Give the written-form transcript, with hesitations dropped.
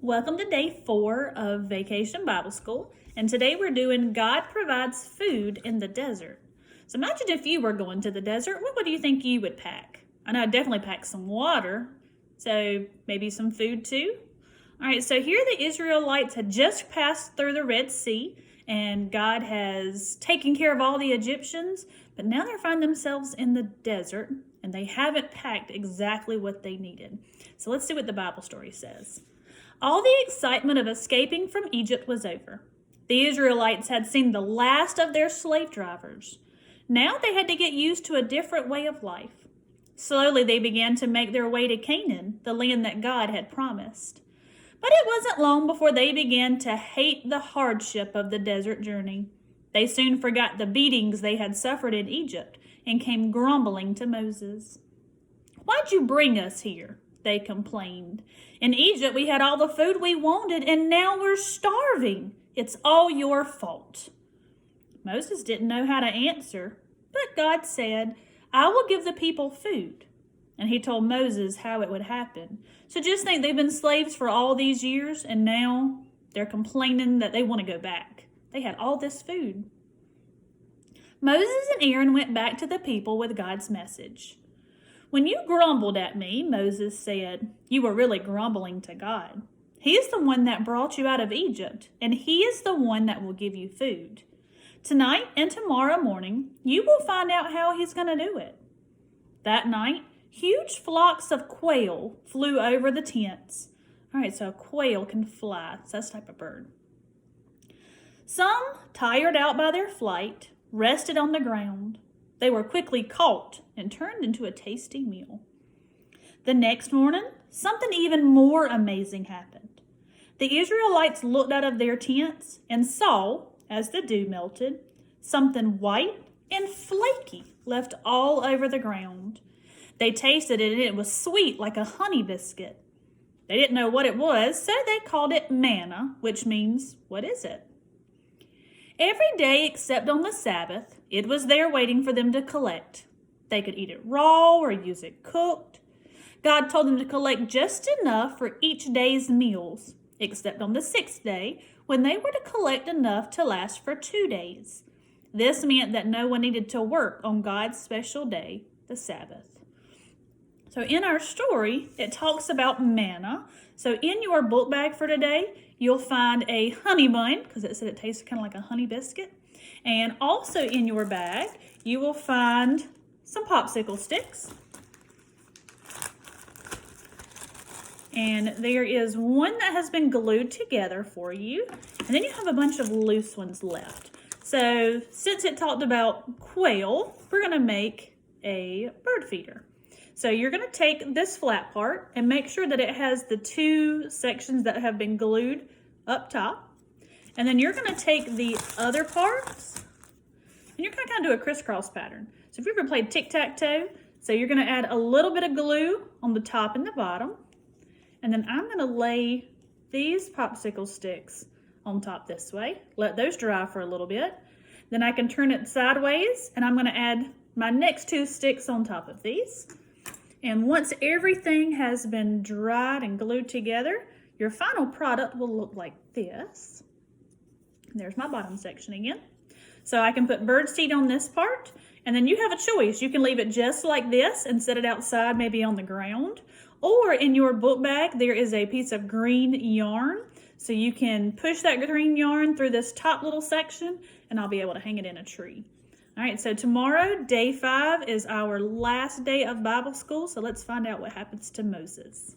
Welcome to day 4 of Vacation Bible School, and today we're doing God Provides Food in the Desert. So imagine if you were going to the desert, what do you think you would pack? I know I'd definitely pack some water, so maybe some food too. All right, so here the Israelites had just passed through the Red Sea, and God has taken care of all the Egyptians, but now they find themselves in the desert, and they haven't packed exactly what they needed. So let's see what the Bible story says. All the excitement of escaping from Egypt was over. The Israelites had seen the last of their slave drivers. Now they had to get used to a different way of life. Slowly they began to make their way to Canaan, the land that God had promised. But it wasn't long before they began to hate the hardship of the desert journey. They soon forgot the beatings they had suffered in Egypt and came grumbling to Moses. "Why'd you bring us here?" they complained. "In Egypt, we had all the food we wanted, and now we're starving. It's all your fault." Moses didn't know how to answer, but God said, "I will give the people food." And he told Moses how it would happen. So just think, they've been slaves for all these years, and now they're complaining that they want to go back. They had all this food. Moses and Aaron went back to the people with God's message. "When you grumbled at me," Moses said, "you were really grumbling to God. He is the one that brought you out of Egypt, and he is the one that will give you food. Tonight and tomorrow morning, you will find out how he's going to do it." That night, huge flocks of quail flew over the tents. All right, so a quail can fly. So that's a type of bird. Some, tired out by their flight, rested on the ground. They were quickly caught and turned into a tasty meal. The next morning, something even more amazing happened. The Israelites looked out of their tents and saw, as the dew melted, something white and flaky left all over the ground. They tasted it and it was sweet like a honey biscuit. They didn't know what it was, so they called it manna, which means, "What is it?" Every day except on the Sabbath, it was there waiting for them to collect. They could eat it raw or use it cooked. God told them to collect just enough for each day's meals, except on the 6th day, when they were to collect enough to last for 2 days. This meant that no one needed to work on God's special day, the Sabbath. So in our story, it talks about manna. So in your book bag for today, you'll find a honey bun, because it said it tasted kind of like a honey biscuit. And also in your bag, you will find some popsicle sticks. And there is one that has been glued together for you. And then you have a bunch of loose ones left. So since it talked about quail, we're going to make a bird feeder. So you're going to take this flat part and make sure that it has the 2 sections that have been glued up top. And then you're going to take the other parts and you're going to kind of do a crisscross pattern. So if you've ever played tic-tac-toe, so you're going to add a little bit of glue on the top and the bottom. And then I'm going to lay these popsicle sticks on top this way. Let those dry for a little bit. Then I can turn it sideways and I'm going to add my next 2 sticks on top of these. And once everything has been dried and glued together, your final product will look like this. There's my bottom section again. So I can put birdseed on this part, and then you have a choice. You can leave it just like this and set it outside, maybe on the ground. Or in your book bag, there is a piece of green yarn. So you can push that green yarn through this top little section, and I'll be able to hang it in a tree. All right, so tomorrow, day 5, is our last day of Bible school, so let's find out what happens to Moses.